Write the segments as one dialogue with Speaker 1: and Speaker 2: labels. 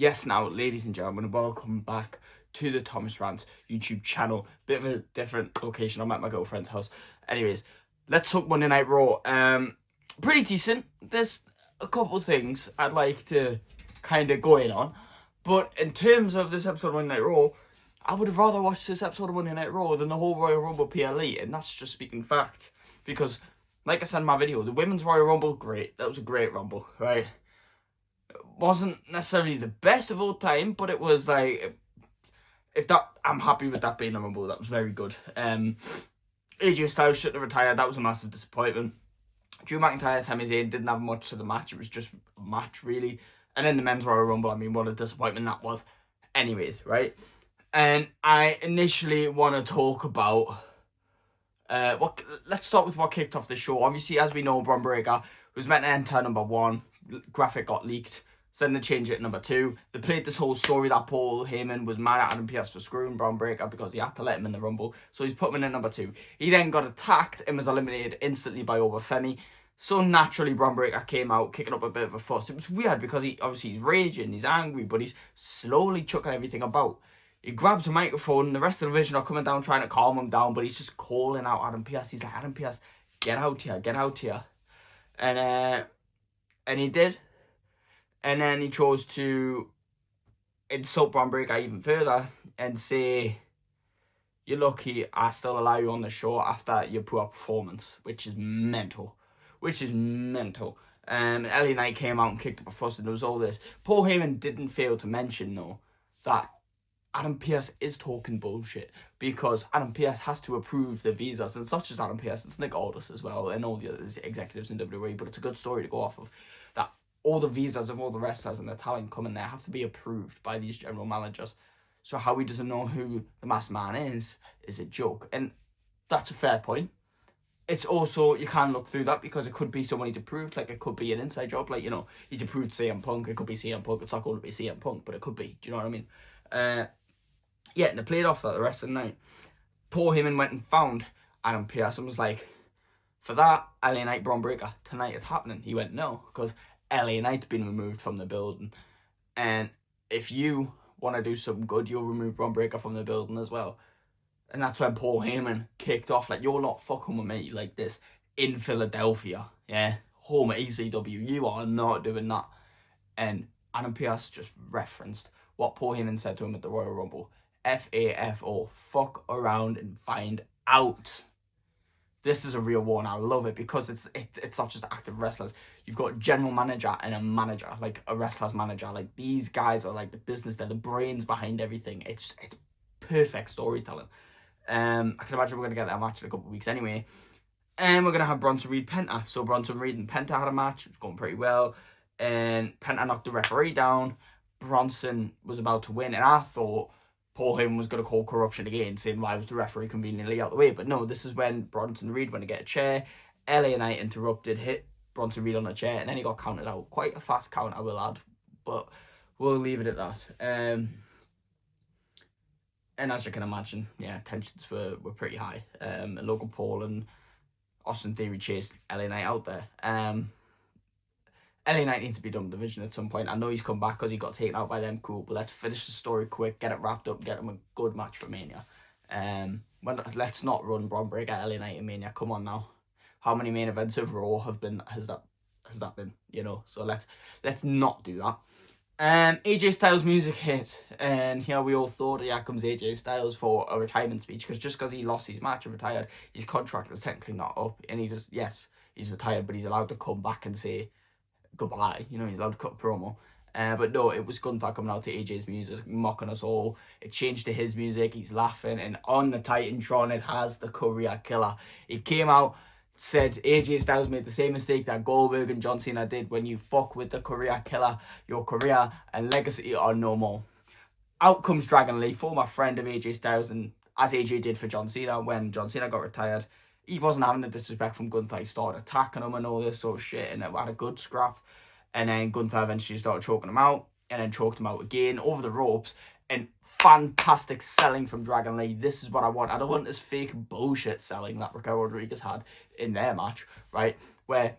Speaker 1: Yes, now, ladies and gentlemen, welcome back to the Thomas Rants YouTube channel. Bit of a different location. I'm at my girlfriend's house. Anyways, let's talk Monday Night Raw. Pretty decent. There's a couple of things I'd like to kind of go in on. But in terms of this episode of Monday Night Raw, I would have rather watched this episode of Monday Night Raw than the whole Royal Rumble PLE. And that's just speaking fact. Because, like I said in my video, the Women's Royal Rumble, great. That was a great Rumble, right? Wasn't necessarily the best of all time, but it was like, I'm happy with that being the Rumble. That was very good. AJ Styles shouldn't have retired. That was a massive disappointment. Drew McIntyre and Sami Zayn didn't have much to the match. It was just a match, really. And then the Men's Royal Rumble, I mean, what a disappointment that was. Anyways, right? And I initially want to talk about let's start with what kicked off the show. Obviously, as we know, Bron Breakker was meant to enter number 1. Graphic got leaked. So then they changed it to number 2. They played this whole story that Paul Heyman was mad at Adam Pearce for screwing Bron Breakker because he had to let him in the Rumble. So he's put him in at number 2. He then got attacked and was eliminated instantly by Overfemi. So naturally, Bron Breakker came out, kicking up a bit of a fuss. It was weird because he's raging, he's angry, but he's slowly chucking everything about. He grabs a microphone, and the rest of the division are coming down trying to calm him down, but he's just calling out Adam Pearce. He's like, Adam Pearce, get out here, get out here. And he did. And then he chose to insult Bron Breakker even further and say, you're lucky I still allow you on the show after your poor performance, which is mental. LA Knight came out and kicked up a fuss, and there was all this. Paul Heyman didn't fail to mention, though, that Adam Pearce is talking bullshit because Adam Pearce has to approve the visas, and such as Adam Pearce, it's Nicholls as well, and all the other executives in WWE, but it's a good story to go off of, that all the visas of all the wrestlers and the talent coming there have to be approved by these general managers. So how he doesn't know who the masked man is a joke, and that's a fair point. It's also, you can look through that because it could be someone he's approved, like it could be an inside job, like, you know, he's approved CM Punk, it could be CM Punk, it's not going to be CM Punk, but it could be, do you know what I mean? Yeah, and they played off that the rest of the night. Paul Heyman went and found Adam Pearce and was like, for that, LA Knight, Bron Breakker, tonight is happening. He went, no, because LA Knight's been removed from the building. And if you want to do something good, you'll remove Bron Breakker from the building as well. And that's when Paul Heyman kicked off, like, you're not fucking with me like this in Philadelphia, yeah? Home at ECW, you are not doing that. And Adam Pearce just referenced what Paul Heyman said to him at the Royal Rumble. FAFO, fuck around and find out. This is a real one. I love it because it's not just active wrestlers. You've got a general manager and a manager, like a wrestler's manager. Like, these guys are like the business. They're the brains behind everything. It's perfect storytelling. I can imagine we're going to get that match in a couple of weeks anyway. And we're going to have Bronson Reed Penta. So Bronson Reed and Penta had a match. It was going pretty well. And Penta knocked the referee down. Bronson was about to win. And I thought Paul Heyman was going to call corruption again, saying why was the referee conveniently out the way. But no, this is when Bronson Reed went to get a chair. LA Knight interrupted, hit Bronson Reed on a chair, and then he got counted out. Quite a fast count, I will add. But we'll leave it at that. And as you can imagine, yeah, tensions were pretty high. Logan Paul and Austin Theory chased LA Knight out there. LA Knight needs to be done with the division at some point. I know he's come back because he got taken out by them, cool, but let's finish the story quick, get it wrapped up, get him a good match for Mania. Let's not run Bron Breakker LA Knight in Mania. Come on now. How many main events of Raw has that been? You know, so let's not do that. AJ Styles' music hit, and here we all thought, yeah, comes AJ Styles for a retirement speech, because just because he lost his match and retired, his contract was technically not up, and yes, he's retired, but he's allowed to come back and say goodbye, you know, he's allowed to cut a promo. But no, it was Gunther coming out to AJ's music, mocking us all. It changed to his music, he's laughing, and on the Titantron it has the Courier Killer. He came out, said AJ Styles made the same mistake that Goldberg and John Cena did. When you fuck with the Courier Killer, your career and legacy are no more. Out comes Dragon Lee, former friend of AJ Styles, and as AJ did for John Cena when John Cena got retired, he wasn't having the disrespect from Gunther. He started attacking him and all this sort of shit, and it had a good scrap. And then Gunther eventually started choking him out, and then choked him out again over the ropes. And fantastic selling from Dragon Lee. This is what I want. I don't want this fake bullshit selling that Raquel Rodriguez had in their match, right? Where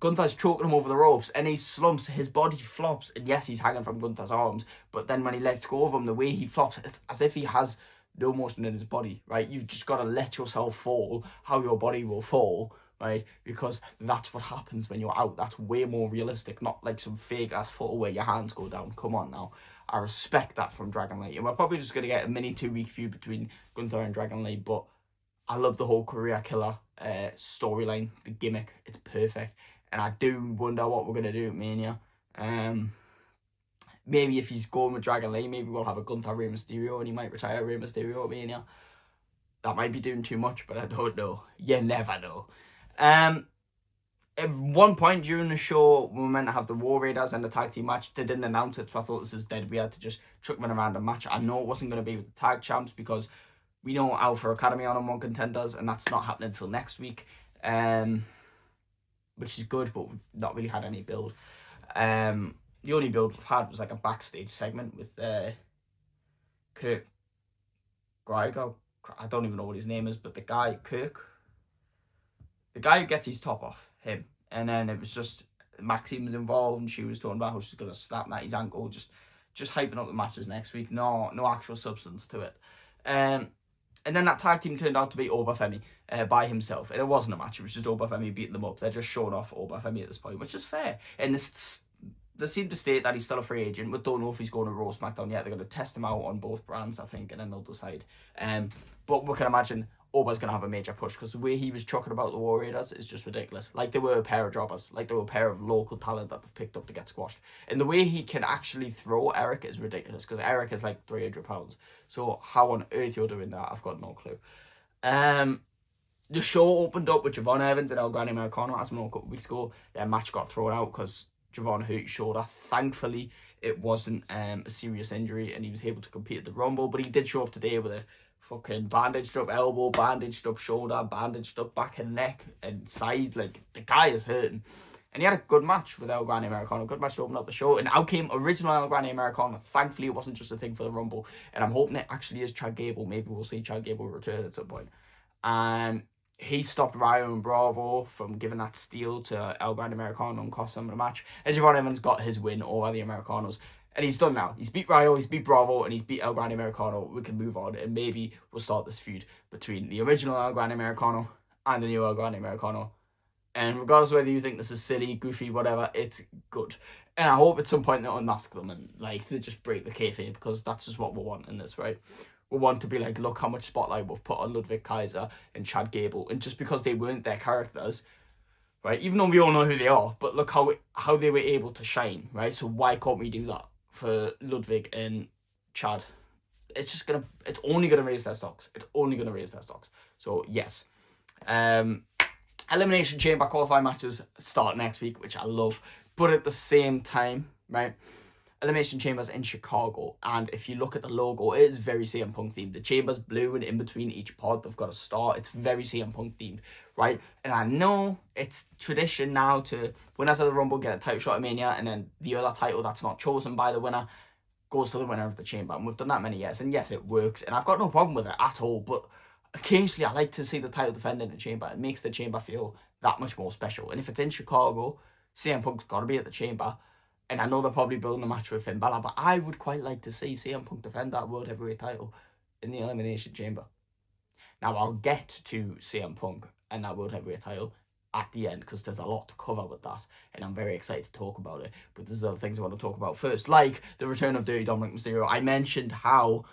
Speaker 1: Gunther's choking him over the ropes, and he slumps, his body flops, and yes, he's hanging from Gunther's arms, but then when he lets go of him, the way he flops, it's as if he has no motion in his body, right? You've just got to let yourself fall how your body will fall, right? Because that's what happens when you're out. That's way more realistic, not like some fake ass photo where your hands go down. Come on now. I respect that from Dragon Lee. And we're probably just going to get a mini 2-week feud between Gunther and Dragon Lee, but I love the whole career killer storyline, the gimmick. It's perfect. And I do wonder what we're going to do at Mania. Maybe if he's going with Dragon Lee, maybe we'll have a Gunther Rey Mysterio and he might retire Rey Mysterio at Mania. That might be doing too much, but I don't know. You never know. At one point during the show, we were meant to have the War Raiders and the tag team match. They didn't announce it, so I thought this is dead. We had to just chuck them in a random match. I know it wasn't going to be with the tag champs because we know Alpha Academy on one contenders, and that's not happening until next week. Which is good, but we've not really had any build. The only build we've had was like a backstage segment with Kirk Greiger. I don't even know what his name is, but the guy, Kirk, the guy who gets his top off, him. And then it was just, Maxine was involved, and she was talking about how she's going to snap Matty's ankle, just hyping up the matches next week. No actual substance to it. And then that tag team turned out to be Obafemi by himself. And it wasn't a match, it was just Obafemi beating them up. They're just showing off Obafemi at this point, which is fair. And they seem to state that he's still a free agent. We don't know if he's going to Raw SmackDown yet. They're going to test him out on both brands, I think, and then they'll decide. But we can imagine Oba's going to have a major push because the way he was talking about the War Raiders is just ridiculous. Like they were a pair of jobbers. Like they were a pair of local talent that they've picked up to get squashed. And the way he can actually throw Eric is ridiculous because Eric is like 300 pounds. So how on earth you're doing that, I've got no clue. The show opened up with Javon Evans and El Grande Americano, as we know a couple of weeks ago. Their match got thrown out because Javon hurt his shoulder. Thankfully, it wasn't a serious injury and he was able to compete at the Rumble. But he did show up today with a fucking bandaged up elbow, bandaged up shoulder, bandaged up back and neck and side. Like, the guy is hurting. And he had a good match with El Grande Americano. Good match to open up the show. And out came original El Grande Americano. Thankfully, it wasn't just a thing for the Rumble. And I'm hoping it actually is Chad Gable. Maybe we'll see Chad Gable return at some point. And he stopped Ryo and Bravo from giving that steal to El Grande Americano and cost them the match. And Javon Evans got his win over the Americanos. And he's done now. He's beat Ryo, he's beat Bravo, and he's beat El Grande Americano. We can move on, and maybe we'll start this feud between the original El Grande Americano and the new El Grande Americano. And regardless of whether you think this is silly, goofy, whatever, it's good. And I hope at some point they'll unmask them and like they just break the kayfabe because that's just what we want in this, right? We want to be like, look how much spotlight we've put on Ludwig Kaiser and Chad Gable, and just because they weren't their characters, right? Even though we all know who they are, but look how they were able to shine, right? So why can't we do that for Ludwig and Chad? It's only gonna raise their stocks. It's only gonna raise their stocks. So yes. Elimination Chamber qualifying matches start next week, which I love. But at the same time, right, Elimination Chamber's in Chicago, and if you look at the logo, it is very CM Punk themed. The Chamber's blue, and in between each pod, they've got a star. It's very CM Punk themed, right? And I know it's tradition now to, winners of the Rumble get a title shot at Mania, and then the other title that's not chosen by the winner goes to the winner of the Chamber. And we've done that many years, and yes, it works, and I've got no problem with it at all, but occasionally I like to see the title defended in the Chamber. It makes the Chamber feel that much more special. And if it's in Chicago, CM Punk's got to be at the Chamber. And I know they're probably building a match with Finn Balor, but I would quite like to see CM Punk defend that World Heavyweight title in the Elimination Chamber. Now, I'll get to CM Punk and that World Heavyweight title at the end because there's a lot to cover with that, and I'm very excited to talk about it. But there's other things I want to talk about first, like the return of Dirty Dominic Mysterio. I mentioned how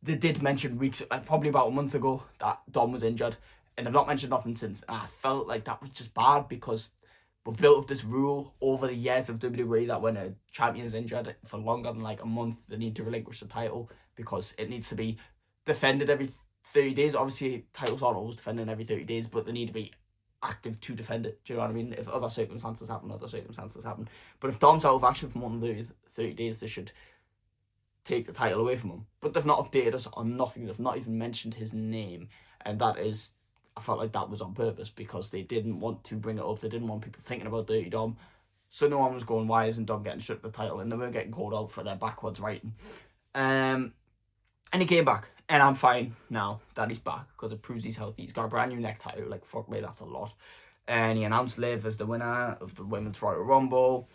Speaker 1: they did mention probably about a month ago, that Dom was injured, and they've not mentioned nothing since. And I felt like that was just bad because we've built up this rule over the years of WWE that when a champion is injured for longer than like a month, they need to relinquish the title because it needs to be defended every 30 days. Obviously, titles aren't always defended every 30 days, but they need to be active to defend it. Do you know what I mean? If other circumstances happen, other circumstances happen. But if Dom's out of action for more than 30 days, they should take the title away from him. But they've not updated us on nothing. They've not even mentioned his name. And that is, I felt like that was on purpose because they didn't want to bring it up. They didn't want people thinking about Dirty Dom. So no one was going, why isn't Dom getting stripped the title? And they were getting called out for their backwards writing. And he came back. And I'm fine now that he's back because it proves he's healthy. He's got a brand new neck tattoo. Like, fuck me, that's a lot. and he announced Liv as the winner of the Women's Royal Rumble.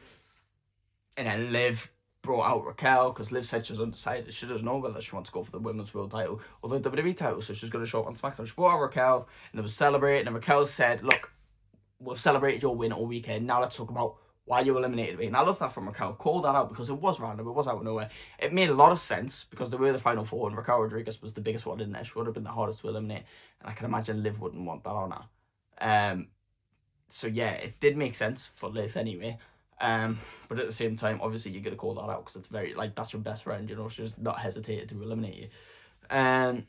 Speaker 1: And then Liv brought out Raquel, because Liv said she's undecided. She doesn't know whether she wants to go for the Women's World title or the WWE title, so she's going to show up on SmackDown. She brought out Raquel, and they were celebrating, and Raquel said, look, we've celebrated your win all weekend, now let's talk about why you eliminated me. And I love that from Raquel. Call that out, because it was random, it was out of nowhere. It made a lot of sense, because they were the final four, and Raquel Rodriguez was the biggest one in there. She would have been the hardest to eliminate, and I can imagine Liv wouldn't want that on her. So yeah, it did make sense for Liv anyway. But at the same time, obviously you're gonna call that out, because it's very, like, that's your best friend, you know. She's not hesitated to eliminate you. And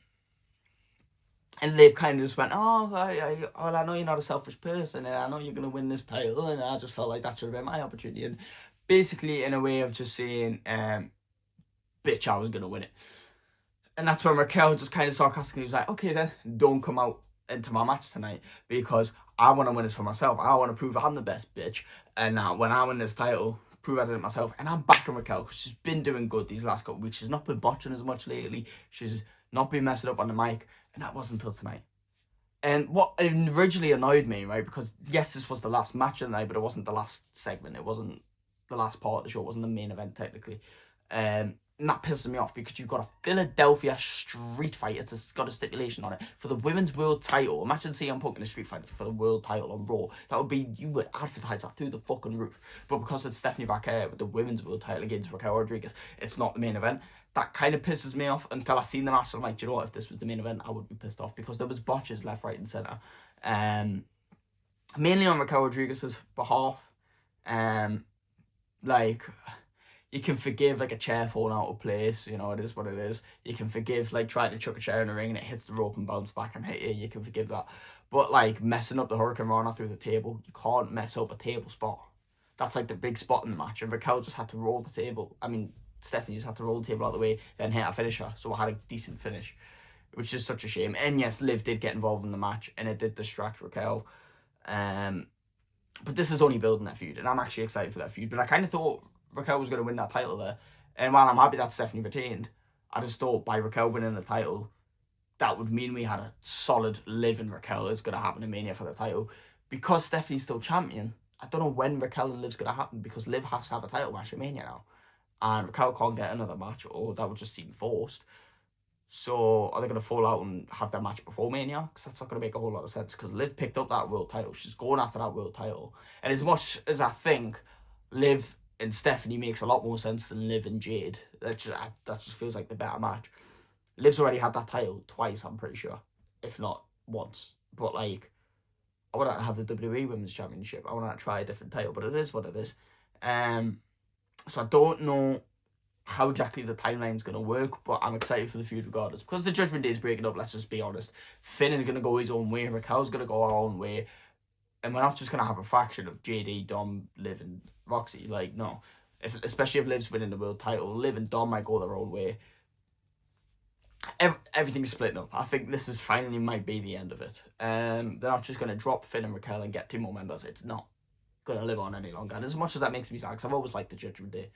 Speaker 1: Liv kind of just went, oh, I know you're not a selfish person, and I know you're gonna win this title, and I just felt like that should have been my opportunity. And basically, in a way of just saying, bitch, I was gonna win it. And that's when Raquel just kind of sarcastically was like, okay then, don't come out into my match tonight, because I want to win this for myself. I want to prove I'm the best bitch, and when I win this title, prove I did it myself. And I'm backing Raquel, because she's been doing good these last couple of weeks. She's not been botching as much lately. She's not been messing up on the mic, and that wasn't until tonight. And what originally annoyed me, right, because yes, this was the last match of the night, but it wasn't the last segment. It wasn't the last part of the show. It wasn't the main event technically. And that pisses me off, because you've got a Philadelphia street fight. It's got a stipulation on it for the women's world title. Imagine CM Punk in a street fight for the world title on Raw. That would be, you would advertise that through the fucking roof. But because it's Stephanie Baker with the women's world title against Raquel Rodriguez, it's not the main event. That kind of pisses me off until I seen the match. I'm like, do you know what? If this was the main event, I would be pissed off, because there was botches left, right, and center. Mainly on Raquel Rodriguez's behalf. Like, you can forgive, like, a chair falling out of place, you know, it is what it is. You can forgive, like, trying to chuck a chair in the ring and it hits the rope and bounces back and hit you. You can forgive that. But, like, messing up the Hurricane Rana through the table, you can't mess up a table spot. That's, like, the big spot in the match. And Raquel just had to roll the table. I mean, Stephanie just had to roll the table out of the way, then hit a finisher. So I had a decent finish, which is such a shame. And yes, Liv did get involved in the match, and it did distract Raquel. But this is only building that feud, and I'm actually excited for that feud. But I kind of thought Raquel was going to win that title there. And while I'm happy that Stephanie retained, I just thought by Raquel winning the title, that would mean we had a solid Liv and Raquel is going to happen in Mania for the title. Because Stephanie's still champion, I don't know when Raquel and Liv's going to happen, because Liv has to have a title match at Mania now. And Raquel can't get another match, or that would just seem forced. So are they going to fall out and have their match before Mania? Because that's not going to make a whole lot of sense, because Liv picked up that world title. She's going after that world title. And as much as I think Liv and Stephanie makes a lot more sense than Liv and Jade, that just feels like the better match. Liv's already had that title twice, I'm pretty sure, if not once. But, like, I want to have the WWE Women's Championship. I want to try a different title, but it is what it is. So I don't know how exactly the timeline's going to work, but I'm excited for the feud regardless. Because the Judgment Day is breaking up, let's just be honest. Finn is going to go his own way, Raquel's going to go her own way, and we're not just going to have a faction of JD, Dom, Liv, and Roxy. Like, no. Especially if Liv's winning the world title, Liv and Dom might go their own way. Everything's splitting up. I think this is finally might be the end of it. They're not just going to drop Finn and Raquel and get 2 more members. It's not going to live on any longer. And as much as that makes me sad, because I've always liked the Judgment Day,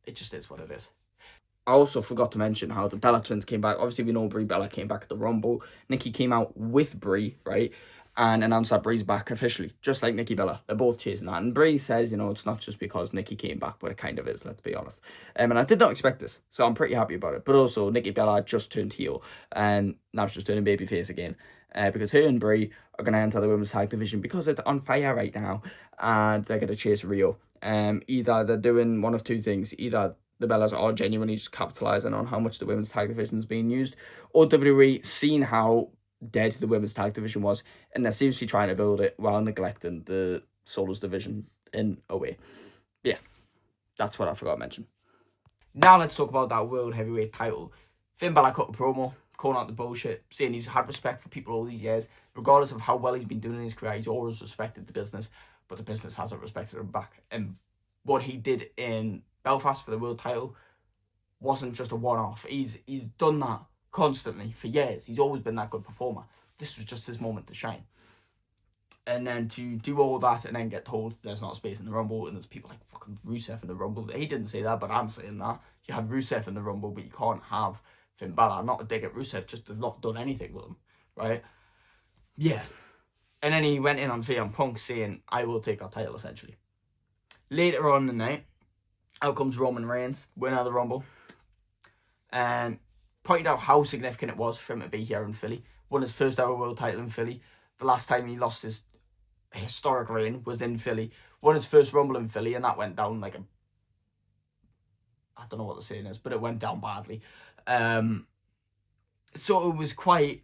Speaker 1: it just is what it is. I also forgot to mention how the Bella twins came back. Obviously, we know Brie Bella came back at the Rumble. Nikki came out with Brie, right? And announced that Brie's back officially, just like Nikki Bella. They're both chasing that. And Brie says, you know, it's not just because Nikki came back, but it kind of is, let's be honest. And I did not expect this, so I'm pretty happy about it. But also, Nikki Bella just turned heel, and now she's just turning babyface again. Because her and Brie are going to enter the women's tag division, because it's on fire right now, and they're going to chase Rio. Either they're doing one of two things. Either the Bellas are genuinely just capitalising on how much the women's tag division is being used, or WWE seeing how dead the women's tag division was, and they're seriously trying to build it while neglecting the solos division in a way. Yeah, that's what I forgot to mention. Now let's talk about that world heavyweight title. Finn Balor cut a promo, calling out the bullshit, saying he's had respect for people all these years. Regardless of how well he's been doing in his career, he's always respected the business, but the business hasn't respected him back. And what he did in Belfast for the world title wasn't just a one-off. He's done that constantly for years. He's always been that good performer. This was just his moment to shine. And then to do all that and then get told there's not space in the Rumble, and there's people like fucking Rusev in the Rumble. He didn't say that, but I'm saying that. You have Rusev in the Rumble, but you can't have Finn Balor. Not a dig at Rusev, just has not done anything with him, right? Yeah. And then he went in on CM Punk saying, I will take that title, essentially. Later on in the night, out comes Roman Reigns, winner of the Rumble, and pointed out how significant it was for him to be here in Philly. Won his first ever world title in Philly. The last time he lost his historic reign was in Philly. Won his first Rumble in Philly, and that went down like a... I don't know what the saying is, but it went down badly. So it was quite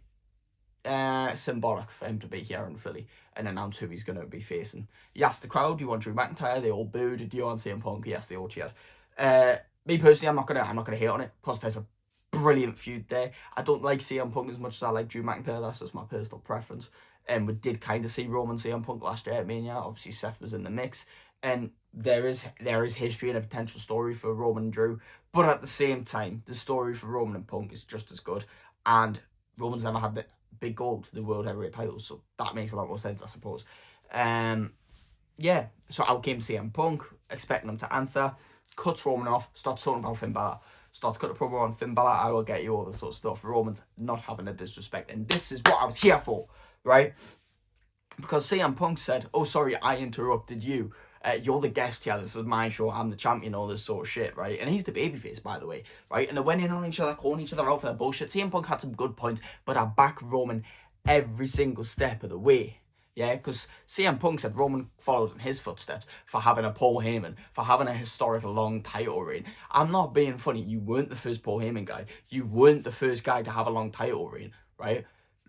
Speaker 1: symbolic for him to be here in Philly and announce who he's going to be facing. He asked the crowd, do you want Drew McIntyre? They all booed. Do you want CM Punk? Yes, they all cheered. Me personally, I'm not gonna hate on it because there's a brilliant feud there. I don't like CM Punk as much as I like Drew McIntyre. That's just my personal preference. And we did kind of see Roman CM Punk last year at Mania. Obviously, Seth was in the mix, and there is history and a potential story for Roman and Drew. But at the same time, the story for Roman and Punk is just as good. And Roman's never had the big gold, the World Heavyweight titles, so that makes a lot more sense, I suppose. Yeah, so out came CM Punk, expecting him to answer. Cuts Roman off, starts talking about Finn Balor. Starts cutting a promo on Finn Balor, I will get you, all this sort of stuff. Roman's not having a disrespect, and this is what I was here for, right? Because CM Punk said, oh, sorry, I interrupted you. You're the guest here, this is my show, I'm the champion, all this sort of shit, right? And he's the babyface, by the way, right? And they went in on each other, calling each other out for their bullshit. CM Punk had some good points, but I back Roman every single step of the way. Yeah, because CM Punk said Roman followed in his footsteps for having a Paul Heyman, for having a historical long title reign. I'm not being funny. You weren't the first Paul Heyman guy. You weren't the first guy to have a long title reign, right?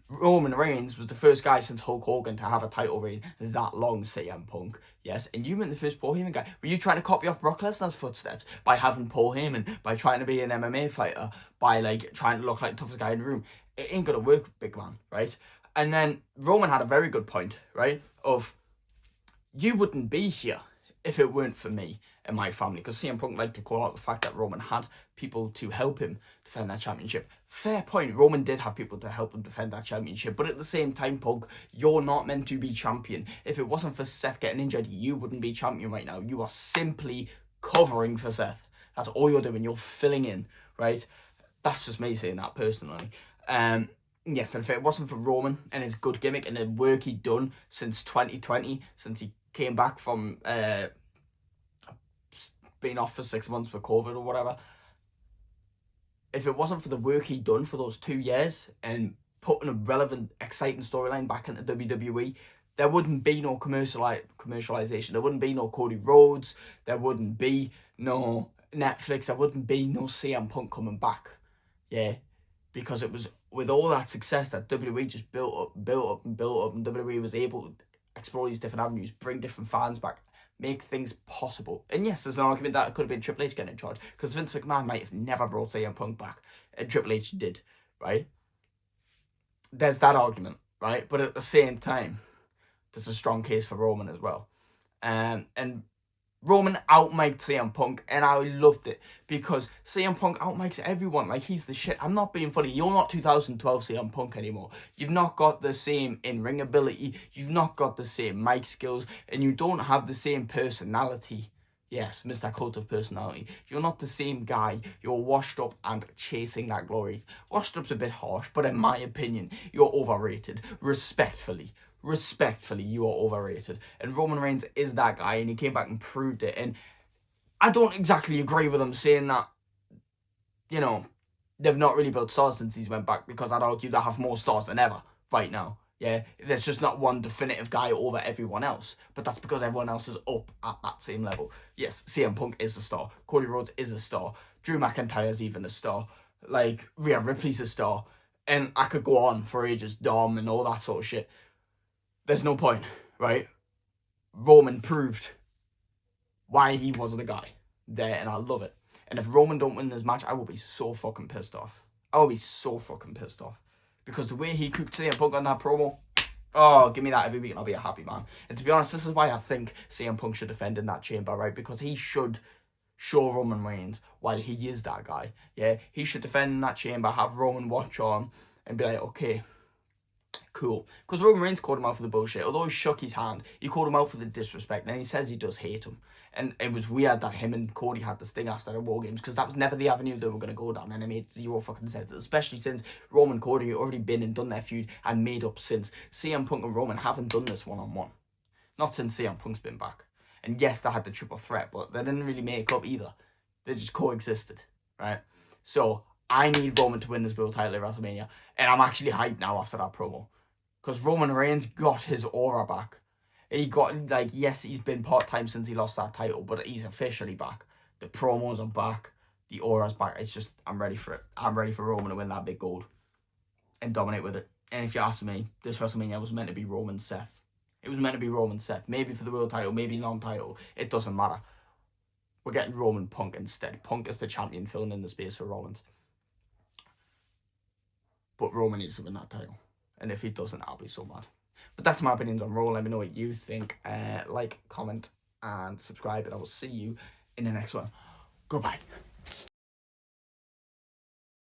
Speaker 1: Roman Reigns was the first guy since Hulk Hogan to have a title reign that long, CM Punk. Yes, and you weren't the first Paul Heyman guy. Were you trying to copy off Brock Lesnar's footsteps by having Paul Heyman, by trying to be an MMA fighter, by like trying to look like the toughest guy in the room? It ain't gonna work, big man, right? And then Roman had a very good point, right? Of, you wouldn't be here if it weren't for me and my family. Because CM Punk liked to call out the fact that Roman had people to help him defend that championship. Fair point. Roman did have people to help him defend that championship. But at the same time, Punk, you're not meant to be champion. If it wasn't for Seth getting injured, you wouldn't be champion right now. You are simply covering for Seth. That's all you're doing. You're filling in, right? That's just me saying that personally. Yes, and if it wasn't for Roman and his good gimmick and the work he'd done since 2020, since he came back from being off for 6 months for COVID or whatever, if it wasn't for the work he'd done for those 2 years and putting a relevant, exciting storyline back into WWE, there wouldn't be no commercialization. There wouldn't be no Cody Rhodes. There wouldn't be no Netflix. There wouldn't be no CM Punk coming back. Yeah, because it was with all that success that WWE just built up, and WWE was able to explore these different avenues, bring different fans back, make things possible. And yes, there's an argument that it could have been Triple H getting in charge, because Vince McMahon might have never brought CM Punk back, and Triple H did, right? There's that argument, right? But at the same time, there's a strong case for Roman as well. And Roman outmiked CM Punk, and I loved it because CM Punk outmikes everyone. Like, he's the shit. I'm not being funny. You're not 2012 CM Punk anymore. You've not got the same in-ring ability. You've not got the same mic skills, and you don't have the same personality. Yes, Mr. Cult of Personality. You're not the same guy. You're washed up and chasing that glory. Washed up's a bit harsh, but in my opinion, you're overrated. Respectfully, you are overrated. And Roman Reigns is that guy, and he came back and proved it. And I don't exactly agree with him saying that, you know, they've not really built stars since he's went back, because I'd argue they have more stars than ever right now. Yeah, there's just not one definitive guy over everyone else. But that's because everyone else is up at that same level. Yes, CM Punk is a star. Cody Rhodes is a star. Drew McIntyre's even a star. Like, Rhea Ripley's a star. And I could go on for ages. Dom and all that sort of shit. There's no point, right? Roman proved why he was the guy there, and I love it. And if Roman don't win this match, I will be so fucking pissed off. I will be so fucking pissed off. Because the way he cooked CM Punk on that promo, oh, give me that every week and I'll be a happy man. And to be honest, this is why I think CM Punk should defend in that chamber, right? Because he should show Roman Reigns why he is that guy. Yeah, he should defend in that chamber, have Roman watch on, and be like, okay, Cool. Because Roman Reigns called him out for the bullshit. Although he shook his hand, he called him out for the disrespect. And he says he does hate him. And it was weird that him and Cody had this thing after the War Games, because that was never the avenue they were going to go down. And it made zero fucking sense. Especially since Roman and Cody had already been and done their feud and made up since. CM Punk and Roman haven't done this one-on-one. Not since CM Punk's been back. And yes, they had the triple threat, but they didn't really make up either. They just coexisted, right? So I need Roman to win this world title at WrestleMania. And I'm actually hyped now after that promo. Because Roman Reigns got his aura back. He got, like, yes, he's been part-time since he lost that title, but he's officially back. The promos are back. The aura's back. It's just, I'm ready for it. I'm ready for Roman to win that big gold and dominate with it. And if you ask me, this WrestleMania was meant to be Roman Seth. It was meant to be Roman Seth. Maybe for the world title, maybe non-title. It doesn't matter. We're getting Roman Punk instead. Punk is the champion, filling in the space for Rollins. But Roman needs to win that title. And if he doesn't, I'll be so mad. But that's my opinions on Raw. Let me know what you think. Like, comment, and subscribe. And I will see you in the next one. Goodbye.